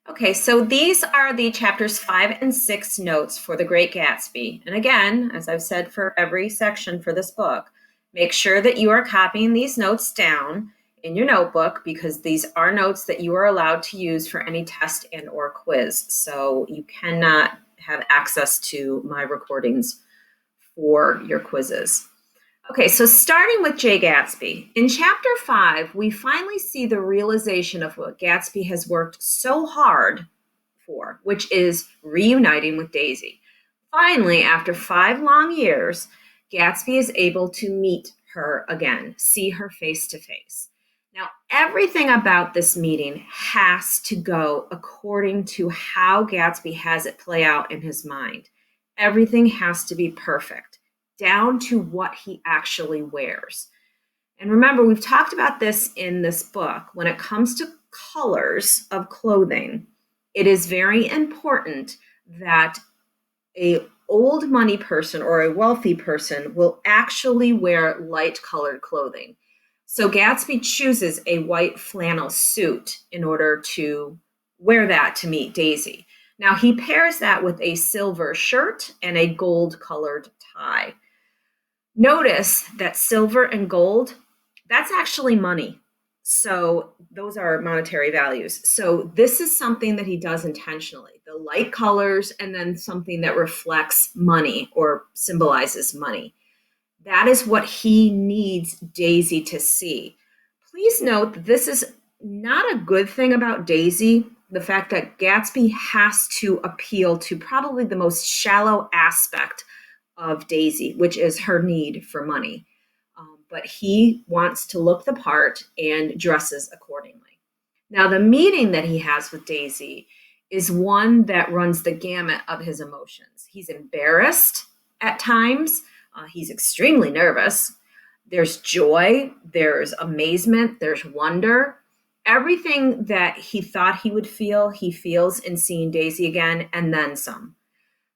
Okay, so these are the chapters 5 and 6 notes for The Great Gatsby. And again, as I've said for every section for this book, make sure that you are copying these notes down in your notebook because these are notes that you are allowed to use for any test and or quiz. So you cannot have access to my recordings for your quizzes. Okay, so starting with Jay Gatsby. In chapter 5, we finally see the realization of what Gatsby has worked so hard for, which is reuniting with Daisy. Finally, after 5 long years, Gatsby is able to meet her again, see her face to face. Now, everything about this meeting has to go according to how Gatsby has it play out in his mind. Everything has to be perfect, down to what he actually wears. And remember, we've talked about this in this book. When it comes to colors of clothing, it is very important that a old money person or a wealthy person will actually wear light colored clothing. So Gatsby chooses a white flannel suit in order to wear that to meet Daisy. Now he pairs that with a silver shirt and a gold colored tie. Notice that silver and gold, that's actually money. So those are monetary values. So this is something that he does intentionally. The light colors and then something that reflects money or symbolizes money. That is what he needs Daisy to see. Please note that this is not a good thing about Daisy, the fact that Gatsby has to appeal to probably the most shallow aspect of Daisy, which is her need for money. But he wants to look the part and dresses accordingly. Now, the meeting that he has with Daisy is one that runs the gamut of his emotions. He's embarrassed at times, he's extremely nervous. There's joy, there's amazement, there's wonder. Everything that he thought he would feel, he feels in seeing Daisy again, and then some.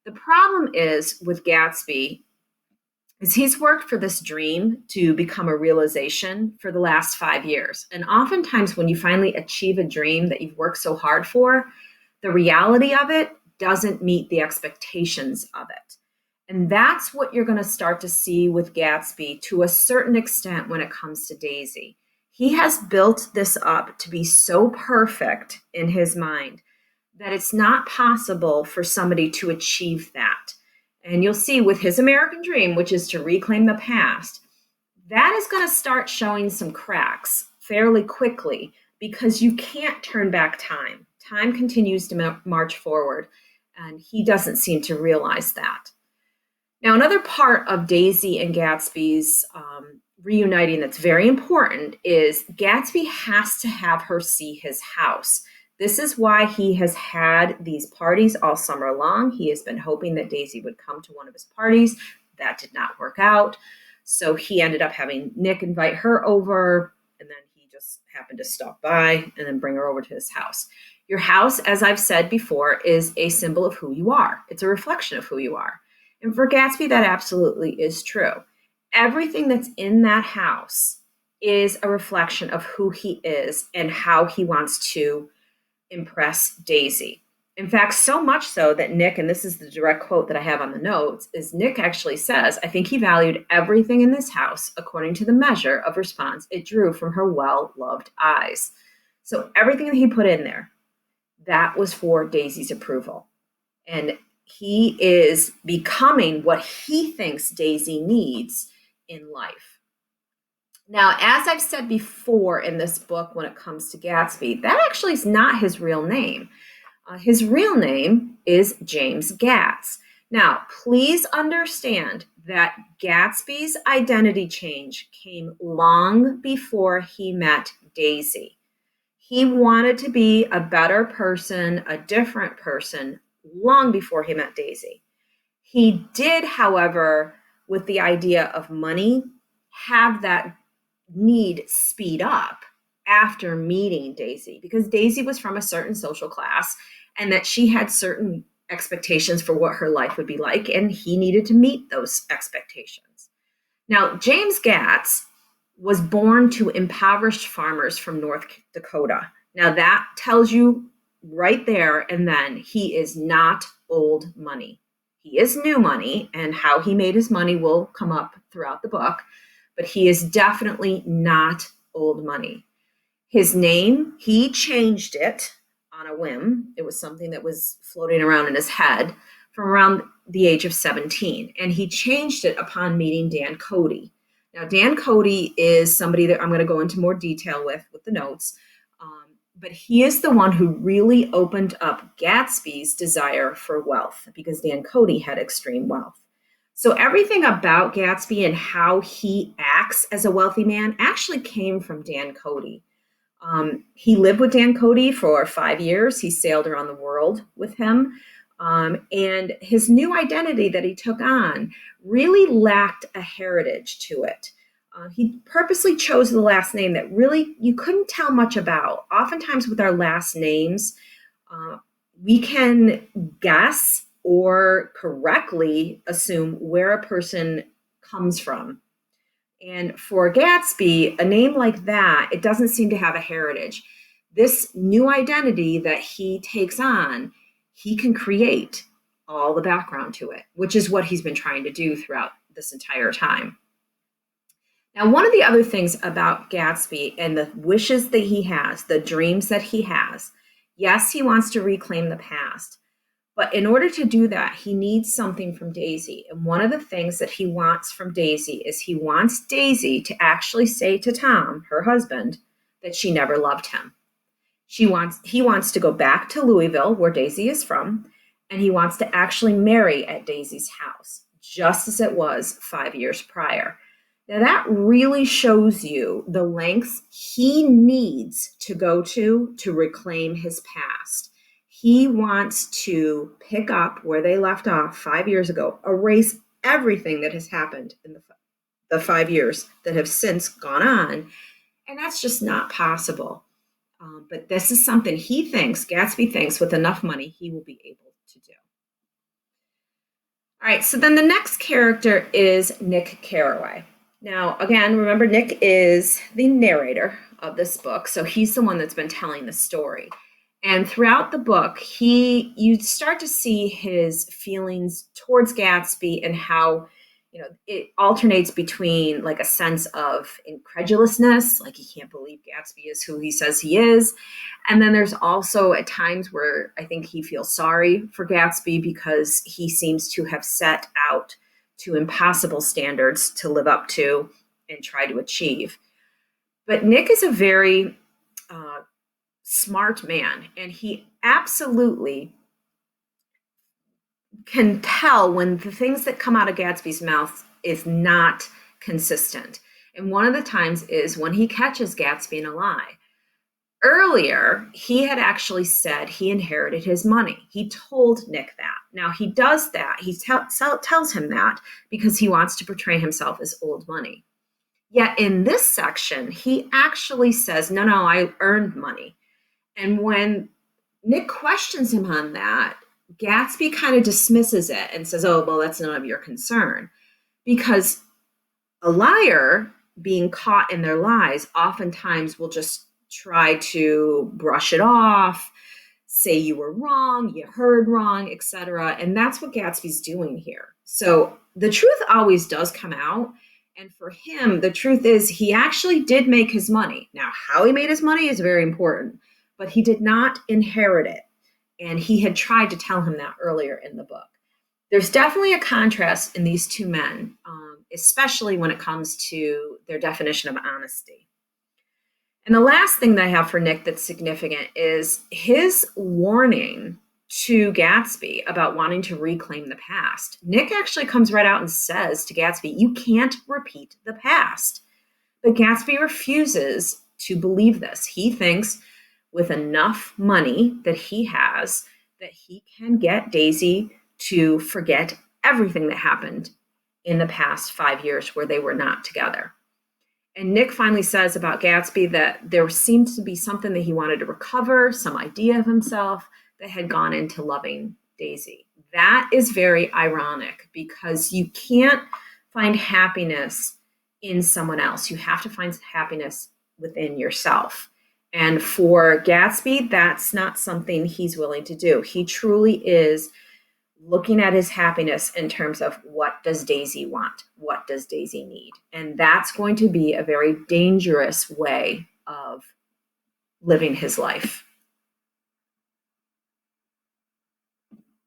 The problem is with Gatsby is he's worked for this dream to become a realization for the last 5 years. And oftentimes when you finally achieve a dream that you've worked so hard for, the reality of it doesn't meet the expectations of it. And that's what you're going to start to see with Gatsby to a certain extent when it comes to Daisy. He has built this up to be so perfect in his mind that it's not possible for somebody to achieve that. And you'll see with his American dream, which is to reclaim the past, that is going to start showing some cracks fairly quickly because you can't turn back time. Time continues to march forward, and he doesn't seem to realize that. Now, another part of Daisy and Gatsby's reuniting that's very important is Gatsby has to have her see his house. This is why he has had these parties all summer long. He has been hoping that Daisy would come to one of his parties. That did not work out. So he ended up having Nick invite her over, and then he just happened to stop by and then bring her over to his house. Your house, as I've said before, is a symbol of who you are. It's a reflection of who you are. And for Gatsby, that absolutely is true. Everything that's in that house is a reflection of who he is and how he wants to impress Daisy. In fact, so much so that Nick, and this is the direct quote that I have on the notes, is Nick actually says, I think he valued everything in this house according to the measure of response it drew from her well-loved eyes. So everything that he put in there, that was for Daisy's approval. And he is becoming what he thinks Daisy needs in life. Now, as I've said before in this book, when it comes to Gatsby, that actually is not his real name. His real name is James Gatz. Now, please understand that Gatsby's identity change came long before he met Daisy. He wanted to be a better person, a different person, long before he met Daisy. He did, however, with the idea of money, have that need speed up after meeting Daisy because Daisy was from a certain social class and that she had certain expectations for what her life would be like, and he needed to meet those expectations. Now, James Gatz was born to impoverished farmers from North Dakota. Now, that tells you right there and then, he is not old money. He is new money, and how he made his money will come up throughout the book, but he is definitely not old money. His name, he changed it on a whim. It was something that was floating around in his head from around the age of 17. And he changed it upon meeting Dan Cody. Now, Dan Cody is somebody that I'm going to go into more detail with the notes. But he is the one who really opened up Gatsby's desire for wealth, because Dan Cody had extreme wealth. So everything about Gatsby and how he acts as a wealthy man actually came from Dan Cody. He lived with Dan Cody for 5 years. He sailed around the world with him. And his new identity that he took on really lacked a heritage to it. He purposely chose the last name that really you couldn't tell much about. Oftentimes with our last names, we can guess or correctly assume where a person comes from. And for Gatsby, a name like that, it doesn't seem to have a heritage. This new identity that he takes on, he can create all the background to it, which is what he's been trying to do throughout this entire time. Now, one of the other things about Gatsby and the wishes that he has, the dreams that he has, yes, he wants to reclaim the past. But in order to do that, he needs something from Daisy. And one of the things that he wants from Daisy is he wants Daisy to actually say to Tom, her husband, that she never loved him. He wants to go back to Louisville, where Daisy is from, and he wants to actually marry at Daisy's house, just as it was 5 years prior. Now, that really shows you the lengths he needs to go to reclaim his past. He wants to pick up where they left off 5 years ago, erase everything that has happened in the 5 years that have since gone on, and that's just not possible. But this is something Gatsby thinks, with enough money, he will be able to do. All right, so then the next character is Nick Carraway. Now, again, remember, Nick is the narrator of this book, so he's the one that's been telling the story. And throughout the book, you start to see his feelings towards Gatsby and how, it alternates between like a sense of incredulousness, like he can't believe Gatsby is who he says he is. And then there's also at times where I think he feels sorry for Gatsby because he seems to have set out to impossible standards to live up to and try to achieve. But Nick is a very smart man, and he absolutely can tell when the things that come out of Gatsby's mouth is not consistent. And one of the times is when he catches Gatsby in a lie. Earlier, he had actually said he inherited his money. He told Nick that. Now, he does that. He tells him that because he wants to portray himself as old money. Yet in this section, he actually says, no, I earned money. And when Nick questions him on that, Gatsby kind of dismisses it and says, oh, well, that's none of your concern. Because a liar being caught in their lies oftentimes will just try to brush it off, say you were wrong, you heard wrong, etc. And that's what Gatsby's doing here. So the truth always does come out. And for him, the truth is he actually did make his money. Now, how he made his money is very important, but he did not inherit it. And he had tried to tell him that earlier in the book. There's definitely a contrast in these two men, especially when it comes to their definition of honesty. And the last thing that I have for Nick that's significant is his warning to Gatsby about wanting to reclaim the past. Nick actually comes right out and says to Gatsby, you can't repeat the past. But Gatsby refuses to believe this. He thinks with enough money that he has, that he can get Daisy to forget everything that happened in the past 5 years where they were not together. And Nick finally says about Gatsby that there seemed to be something that he wanted to recover, some idea of himself that had gone into loving Daisy. That is very ironic because you can't find happiness in someone else. You have to find happiness within yourself. And for Gatsby, that's not something he's willing to do. He truly is looking at his happiness in terms of what does Daisy want? What does Daisy need? And that's going to be a very dangerous way of living his life.